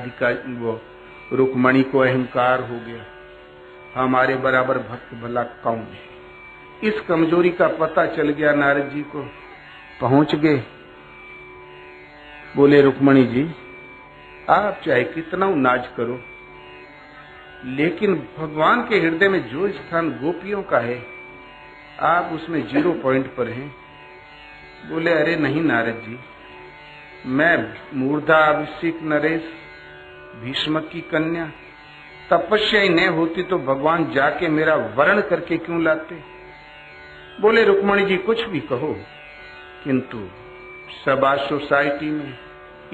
वो रुक्मणी को अहंकार हो गया, हमारे बराबर भक्त भला कौन है। इस कमजोरी का पता चल गया नारद जी को। पहुंच गए, बोले रुक्मणी जी आप चाहे कितना नाज करो, लेकिन भगवान के हृदय में जो स्थान गोपियों का है आप उसमें 0 पॉइंट पर हैं। बोले अरे नहीं नारद जी, मैं मूर्धा अभिषेक नरेश भीष्म की कन्या, तपस्या ही न होती तो भगवान जाके मेरा वर्ण करके क्यों लाते। बोले रुक्मणी जी कुछ भी कहो, किंतु सभा सोसाइटी में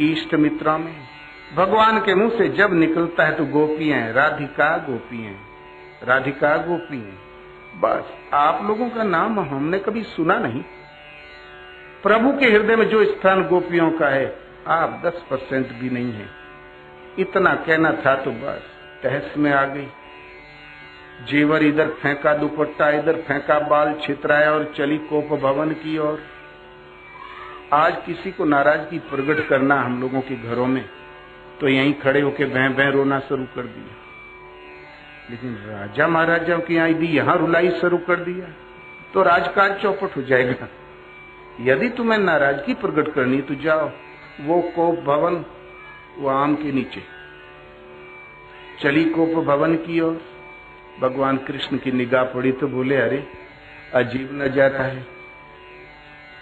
इष्ट मित्रा में भगवान के मुंह से जब निकलता है तो गोपियां हैं, राधिका गोपी हैं, राधिका गोपी हैं। बस आप लोगों का नाम हमने कभी सुना नहीं। प्रभु के हृदय में जो स्थान गोपियों का है आप 10% भी नहीं है। इतना कहना था तो बस तहस में आ गई। जेवर इधर फेंका, दुपट्टा इधर फेंका, बाल छितराया और चली कोप भवन की ओर। आज किसी को नाराजगी प्रकट करना हम लोगों के घरों में तो यहीं खड़े होकर भैं भैं रोना शुरू कर दिया, लेकिन राजा महाराजाओं की यहाँ रुलाई शुरू कर दिया तो राजकाज चौपट हो जाएगा। यदि तुम्हें नाराजगी प्रकट करनी तो जाओ वो कोप भवन, वो आम के नीचे। चली कोप भवन की ओर। भगवान कृष्ण की निगाह पड़ी तो बोले अरे अजीब नजारा है,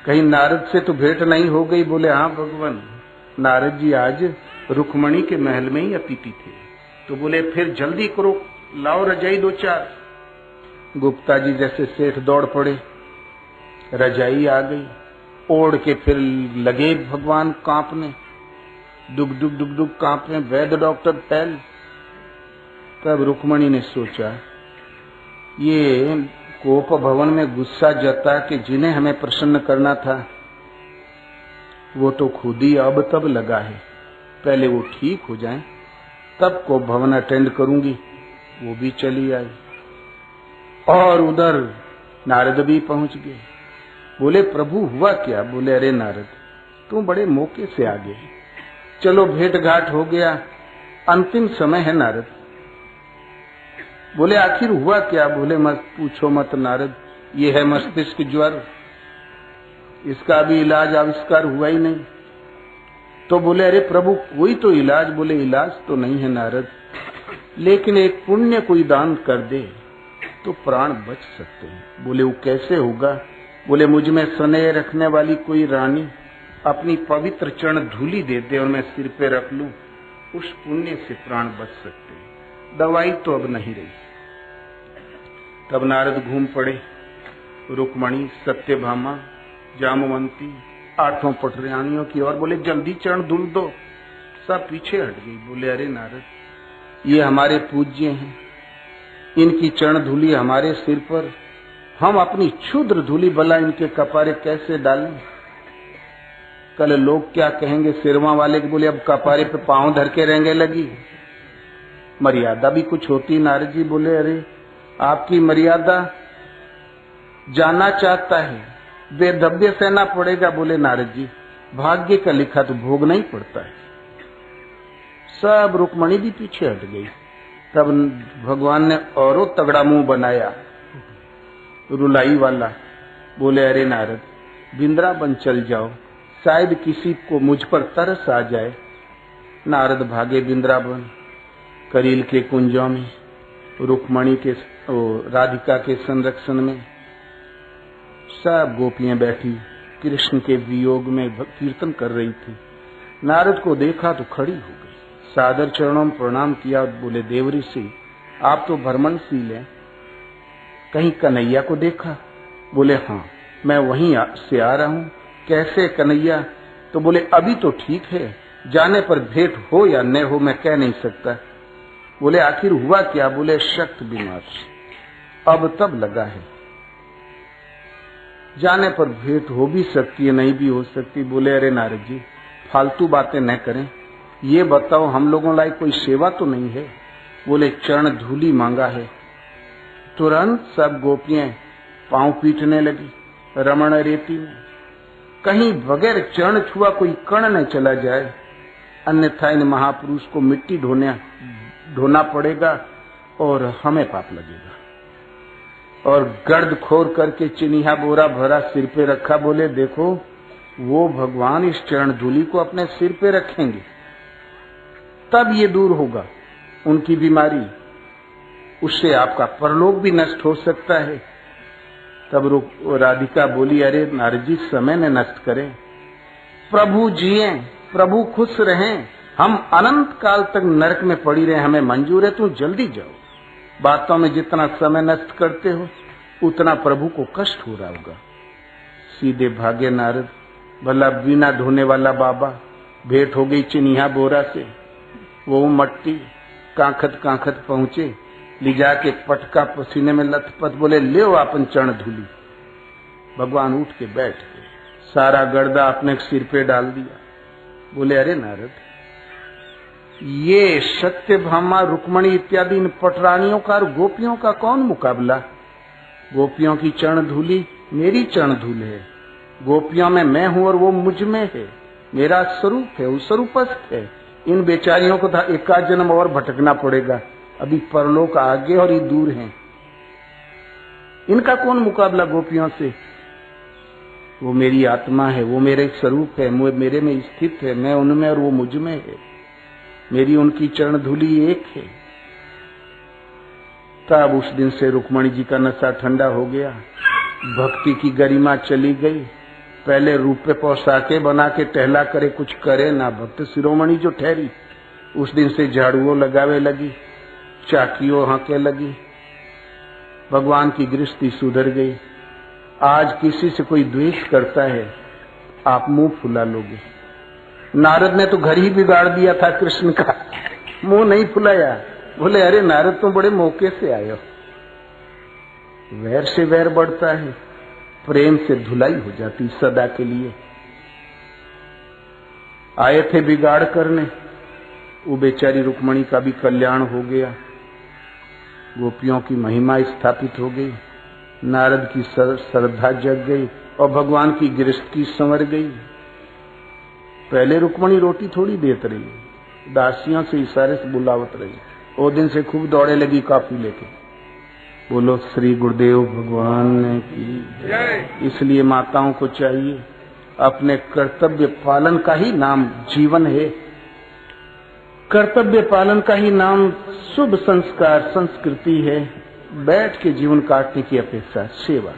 कहीं नारद से तो भेंट नहीं हो गई। बोले हाँ भगवान, नारद जी आज रुक्मणी के महल में ही अतिथि थे। तो बोले फिर जल्दी करो, लाओ रजाई 2-4। गुप्ता जी जैसे सेठ दौड़ पड़े, रजाई आ गई, ओढ़ के फिर लगे भगवान कांपने, दुग दुग दुग दुग कांपने। वैद्य डॉक्टर पैल। तब रुक्मणी ने सोचा ये कोप भवन में गुस्सा जता कि जिन्हें हमें प्रसन्न करना था वो तो खुद ही अब तब लगा है, पहले वो ठीक हो जाए तब कोप भवन अटेंड करूंगी। वो भी चली आई और उधर नारद भी पहुंच गए। बोले प्रभु हुआ क्या। बोले अरे नारद तुम बड़े मौके से आ गए, चलो भेंट घाट हो गया, अंतिम समय है नारद। बोले आखिर हुआ क्या। बोले मत पूछो मत नारद, ये है मस्तिष्क ज्वर, इसका भी इलाज आविष्कार हुआ ही नहीं। तो बोले अरे प्रभु कोई तो इलाज। बोले इलाज तो नहीं है नारद, लेकिन एक पुण्य कोई दान कर दे तो प्राण बच सकते हैं। बोले वो कैसे होगा। बोले मुझ में स्नेह रखने वाली कोई रानी अपनी पवित्र चरण धूली दे दे और मैं सिर पे रख लूं, उस पुण्य से प्राण बच सकते हैं, दवाई तो अब नहीं रही। तब नारद घूम पड़े, रुक्मणी, सत्यभामा, जामवंती, 8 पटरानियों की ओर। बोले जल्दी चरण धुल दो। सब पीछे हट गई। बोले अरे नारद ये हमारे पूज्य हैं, इनकी चरण धूली हमारे सिर पर, हम अपनी क्षुद्र धूली भला इनके कपारे कैसे डालें। कल लोग क्या कहेंगे सिरवा वाले के। बोले अब कपारे पे पांव धर के रहेंगे लगी, मर्यादा भी कुछ होती। नारद जी बोले अरे आपकी मर्यादा जाना चाहता है, बेधब्य सहना पड़ेगा। बोले नारद जी भाग्य का लिखा तो भोग नहीं पड़ता है। सब रुक्मणी भी पीछे हट गई। तब भगवान ने औरों तगड़ा मुंह बनाया, रुलाई वाला। बोले अरे नारद वृंदावन चल जाओ, शायद किसी को मुझ पर तरस आ जाए। नारद भागे वृंदावन, करील के कुंजों में, रुक्मणी के राधिका के संरक्षण में। सब गोपियां बैठी कृष्ण के वियोग में कीर्तन कर रही थी। नारद को देखा तो खड़ी हो गई, सादर चरणों में प्रणाम किया। बोले देव ऋषि आप तो भ्रमणशील हैं, कहीं कन्हैया को देखा। बोले हाँ मैं वहीं से आ रहा हूँ। कैसे कन्हैया। तो बोले अभी तो ठीक है, जाने पर भेंट हो या न हो मैं कह नहीं सकता। बोले आखिर हुआ क्या। बोले शक्त बीमार, अब तब लगा है, जाने पर भेंट हो भी सकती है नहीं भी हो सकती। बोले अरे नारद जी फालतू बातें न करें, ये बताओ हम लोगों लायक कोई सेवा तो नहीं है। बोले चरण धूली मांगा है। तुरंत सब गोपियां पांव पीटने लगी रमण रेती में, कहीं बगैर चरण छुआ कोई कण न चला जाए। अन्यथा इन महापुरुष को मिट्टी ढोना पड़ेगा और हमें पाप लगेगा। और गर्द खोर करके चिनिया बोरा भरा सिर पे रखा, बोले देखो वो भगवान इस चरण धूलि को अपने सिर पे रखेंगे, तब ये दूर होगा उनकी बीमारी, उससे आपका परलोक भी नष्ट हो सकता है। तब राधिका बोली, अरे नारद जी समय ने नष्ट करें, प्रभु जिए, प्रभु खुश रहें, हम अनंत काल तक नरक में पड़ी रहे, हमें मंजूर है, तू जल्दी जाओ। बातों में जितना समय नष्ट करते हो उतना प्रभु को कष्ट हो रहा होगा। सीधे भागे नारद, भला बिना धोने वाला बाबा, भेंट हो गई चिनिया बोरा से, वो मट्टी कांखत कांखत पहुंचे, लिजा के पटका पसीने में लथपथ, बोले ले अपन चरण धूली। भगवान उठ के बैठ गए, सारा गर्दा अपने सिर पे डाल दिया। बोले अरे नारद, ये सत्यभामा रुक्मणी इत्यादि इन पटरानियों का और गोपियों का कौन मुकाबला? गोपियों की चरण धूली मेरी चरण धूल है, गोपियों में मैं हूं और वो मुझ में है, मेरा स्वरूप है, वो स्वरूपस्थ है। इन बेचारियों को था एकाध जन्म और भटकना पड़ेगा, अभी परलोक आगे और ये दूर हैं, इनका कौन मुकाबला गोपियों से? वो मेरी आत्मा है, वो मेरे स्वरूप है, वो मेरे में स्थित है, मैं उनमें और वो मुझ में है, मेरी उनकी चरण धूली एक है। तब उस दिन से रुक्मणी जी का नशा ठंडा हो गया, भक्ति की गरिमा चली गई। पहले रूप पे पौसाके बना के टहला करे, कुछ करे ना, भक्त शिरोमणि जो ठहरी, उस दिन से झाड़ुओं लगावे लगी, चाकियों हाके लगी, भगवान की गृहस्थी सुधर गई। आज किसी से कोई द्वेष करता है, आप मुंह फुला लोगे। नारद ने तो घर ही बिगाड़ दिया था कृष्ण का, मुंह नहीं फुलाया। बोले अरे नारद तुम बड़े मौके से आए हो। वैर से वैर बढ़ता है, प्रेम से धुलाई हो जाती सदा के लिए। आए थे बिगाड़ करने, वो बेचारी रुक्मणी का भी कल्याण हो गया, गोपियों की महिमा स्थापित हो गई, नारद की श्रद्धा जग गई और भगवान की गृहस्थी संवर गई। पहले रुक्मणी रोटी थोड़ी देत रही, दासियों से इशारे से बुलावत रही, वो दिन से खूब दौड़े लगी कॉफी लेके। बोलो श्री गुरुदेव भगवान की। इसलिए माताओं को चाहिए, अपने कर्तव्य पालन का ही नाम जीवन है, कर्तव्य पालन का ही नाम शुभ संस्कार संस्कृति है। बैठ के जीवन काटने की अपेक्षा सेवा।